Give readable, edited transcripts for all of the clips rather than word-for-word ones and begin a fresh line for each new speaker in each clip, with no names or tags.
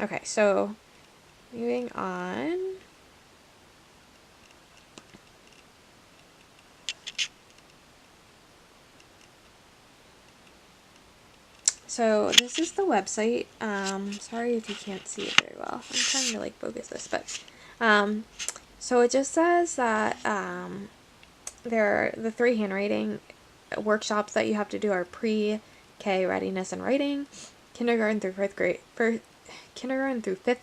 Okay, so moving on. So this is the website. Sorry if you can't see it very well. I'm trying to like focus this, but so it just says that there are the 3 handwriting workshops that you have to do are pre-K readiness and writing, kindergarten through 5th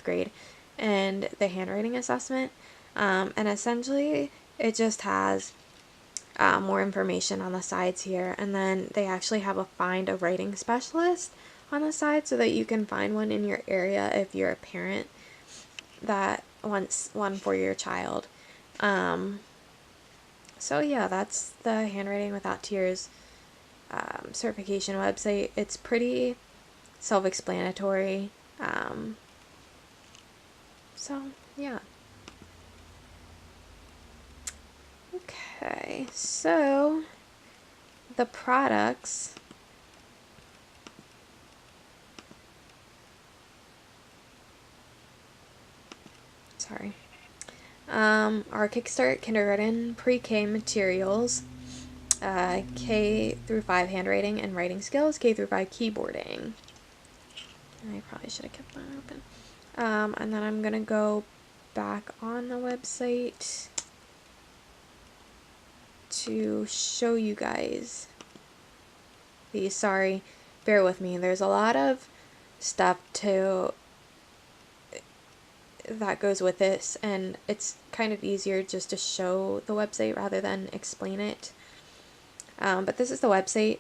grade, and the handwriting assessment. And essentially, it just has more information on the sides here, and then they actually have a find a writing specialist on the side so that you can find one in your area if you're a parent that wants one for your child. So yeah, that's the Handwriting Without Tears certification website. It's pretty self-explanatory. So yeah. Okay, so the products. Sorry. Our Kickstart Kindergarten Pre-K materials, K through 5 handwriting and writing skills, K through 5 keyboarding. I probably should have kept that open. And then I'm gonna go back on the website to show you guys these. Sorry, bear with me. There's a lot of stuff that goes with this, and it's kind of easier just to show the website rather than explain it. But this is the website.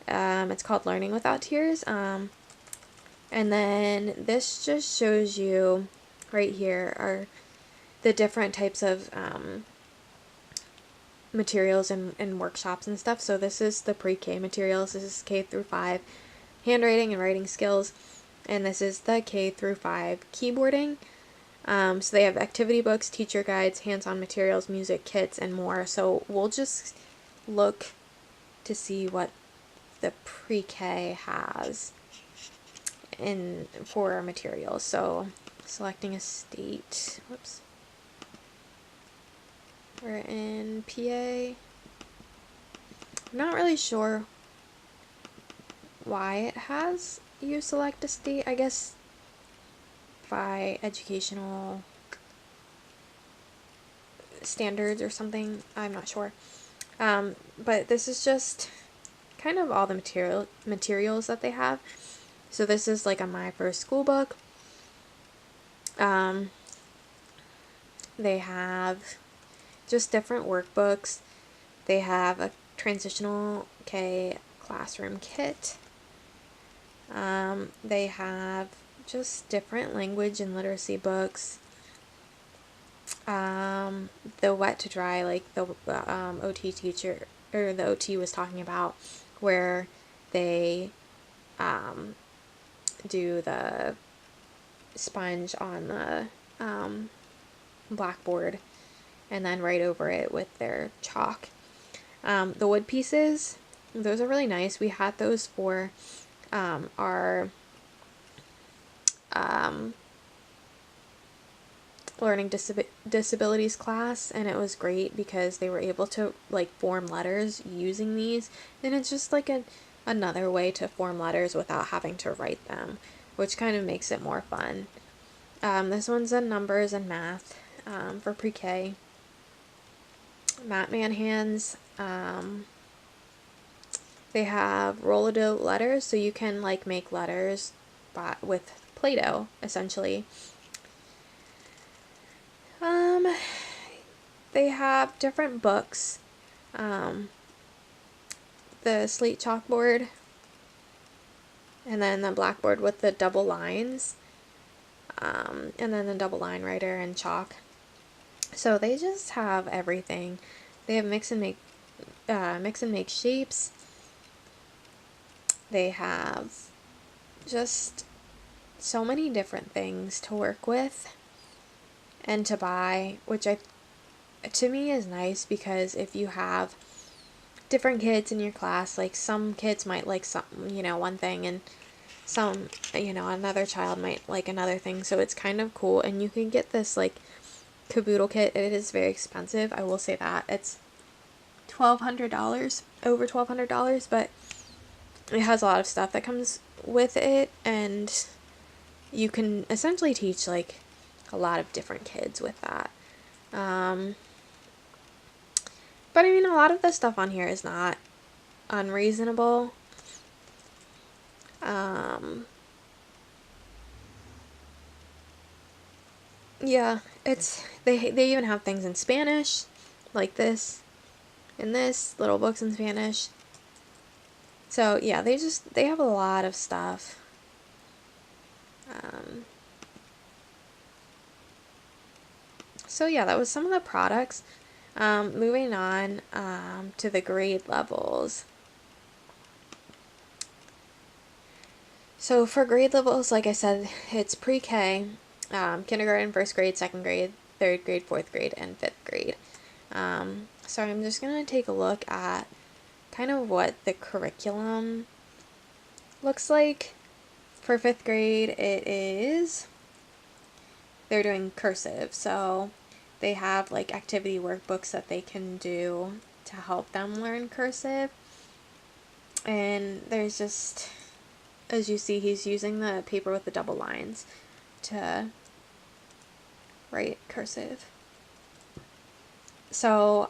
It's called Learning Without Tears. And then this just shows you right here are the different types of materials and workshops and stuff. So this is the pre-K materials. This is K through 5 handwriting and writing skills. And this is the K through 5 keyboarding. So they have activity books, teacher guides, hands-on materials, music kits, and more. So we'll just look to see what the pre-K has for our materials. So selecting a state. Whoops. We're in PA. I'm not really sure why it has you select a state. I guess by educational standards or something. I'm not sure. But this is just kind of all the materials that they have. So this is like a My First School book. They have just different workbooks. They have a transitional K classroom kit. They have just different language and literacy books. The wet to dry, like the OT teacher or the OT was talking about, where they do the sponge on the blackboard and then write over it with their chalk. The wood pieces, those are really nice. We had those for our learning disabilities class, and it was great because they were able to like form letters using these, and it's just like another way to form letters without having to write them, which kind of makes it more fun. This one's in numbers and math for pre-K. Matt Man hands. They have roll-a-dough letters, so you can like make letters with Play-Doh essentially. They have different books. The slate chalkboard, and then the blackboard with the double lines, and then the double line writer and chalk. So they just have everything. They have mix and make shapes. They have just so many different things to work with and to buy, which to me is nice, because if you have different kids in your class, like some kids might like some, one thing, and another child might like another thing. So it's kind of cool. And you can get this like caboodle kit. It is very expensive, I will say that. It's $1,200, over $1,200, but it has a lot of stuff that comes with it, and you can essentially teach like a lot of different kids with that. But I mean, a lot of the stuff on here is not unreasonable. Yeah, they even have things in Spanish, like this, and this, little books in Spanish. So yeah, they have a lot of stuff. So yeah, that was some of the products. Moving on to the grade levels. So for grade levels, like I said, it's pre-K, kindergarten, first grade, second grade, third grade, fourth grade, and fifth grade. So I'm just going to take a look at kind of what the curriculum looks like. For fifth grade, they're doing cursive, so they have like activity workbooks that they can do to help them learn cursive. And there's just, as you see, he's using the paper with the double lines to write cursive. So,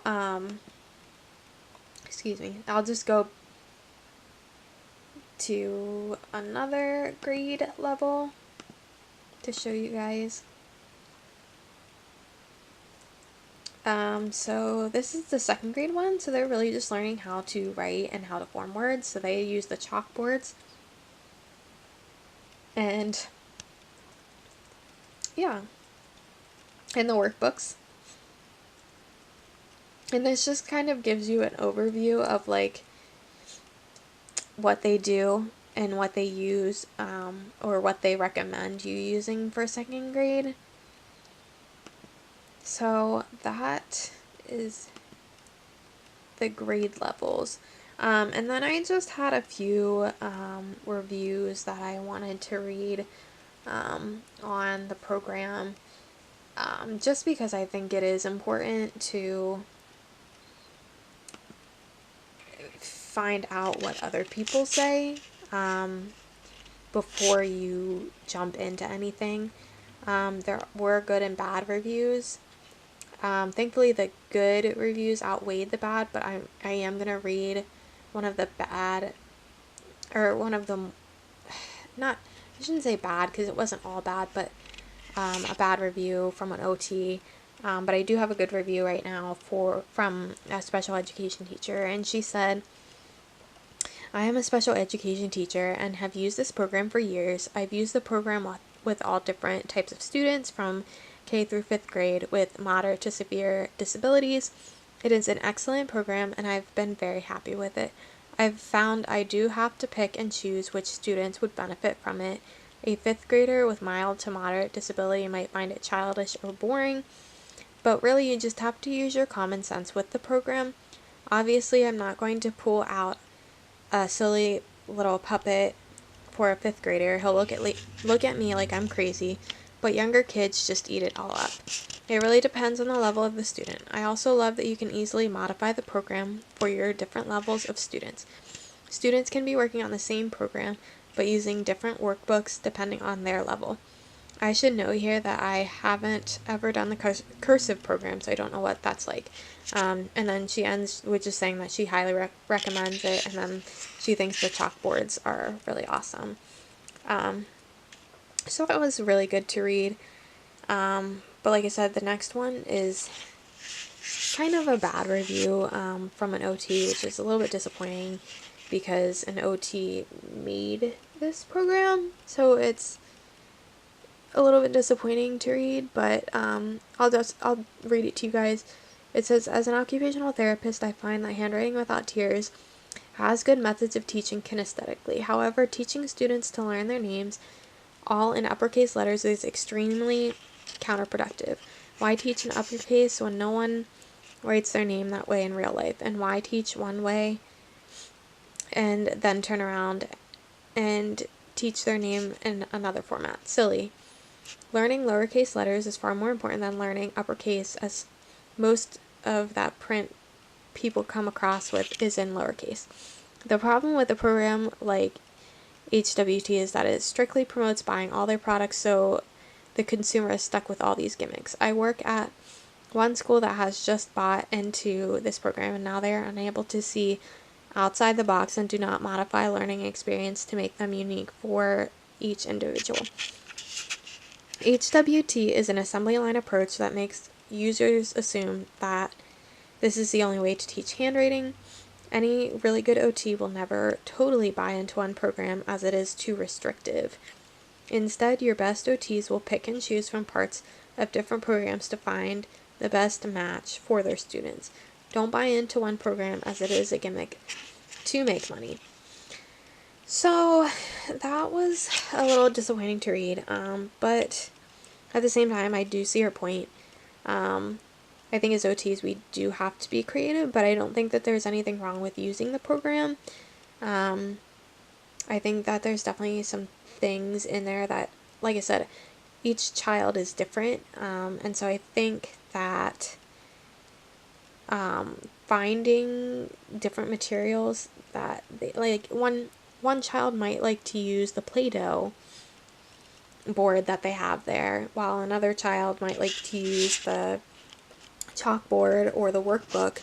excuse me, I'll just go to another grade level to show you guys. So this is the second grade one, so they're really just learning how to write and how to form words, so they use the chalkboards. And yeah, and the workbooks. And this just kind of gives you an overview of like what they do and what they use, or what they recommend you using for second grade. So that is the grade levels. And then I just had a few reviews that I wanted to read on the program, just because I think it is important to find out what other people say before you jump into anything. There were good and bad reviews. Thankfully the good reviews outweighed the bad, but I am going to read one of the bad, or one of them, not, I shouldn't say bad because it wasn't all bad, but a bad review from an OT. But I do have a good review right now from a special education teacher, and she said, "I am a special education teacher and have used this program for years. I've used the program with all different types of students from K through 5th grade with moderate to severe disabilities. It is an excellent program and I've been very happy with it. I've found I do have to pick and choose which students would benefit from it. A 5th grader with mild to moderate disability might find it childish or boring, but really you just have to use your common sense with the program. Obviously, I'm not going to pull out a silly little puppet for a 5th grader. He'll look at me like I'm crazy, but younger kids just eat it all up. It really depends on the level of the student. I also love that you can easily modify the program for your different levels of students. Students can be working on the same program, but using different workbooks depending on their level. I should note here that I haven't ever done the cursive program, so I don't know what that's like." And then she ends with just saying that she highly recommends it, and then she thinks the chalkboards are really awesome. So that was really good to read. But like I said, the next one is kind of a bad review from an OT, which is a little bit disappointing because an OT made this program, so it's a little bit disappointing to read, but I'll read it to you guys. It says, "As an occupational therapist, I find that handwriting without tears has good methods of teaching kinesthetically. However, teaching students to learn their names all in uppercase letters is extremely counterproductive. Why teach in uppercase when no one writes their name that way in real life? And why teach one way and then turn around and teach their name in another format. Silly. Learning lowercase letters is far more important than learning uppercase, as most of that print people come across with is in lowercase. The problem with a program like HWT is that it strictly promotes buying all their products, so the consumer is stuck with all these gimmicks. I work at one school that has just bought into this program, and now they are unable to see outside the box and do not modify learning experience to make them unique for each individual. HWT is an assembly line approach that makes users assume that this is the only way to teach handwriting. Any really good OT will never totally buy into one program, as it is too restrictive. Instead, your best OTs will pick and choose from parts of different programs to find the best match for their students. Don't buy into one program, as it is a gimmick to make money. So that was a little disappointing to read, but at the same time, I do see her point. I think as OTs we do have to be creative, but I don't think that there's anything wrong with using the program. I think that there's definitely some things in there that, like I said, each child is different, and so I think that finding different materials that they, like one child might like to use the Play-Doh board that they have there, while another child might like to use the chalkboard or the workbook,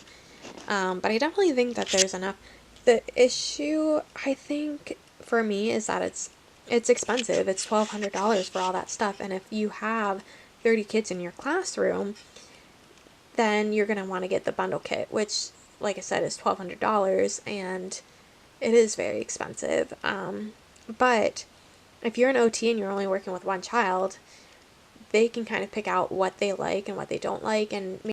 but I definitely think that there's enough. The issue, I think, for me is that it's expensive. It's $1,200 for all that stuff, and if you have 30 kids in your classroom, then you're going to want to get the bundle kit, which, like I said, is $1,200, and it is very expensive. But if you're an OT and you're only working with one child, they can kind of pick out what they like and what they don't like, and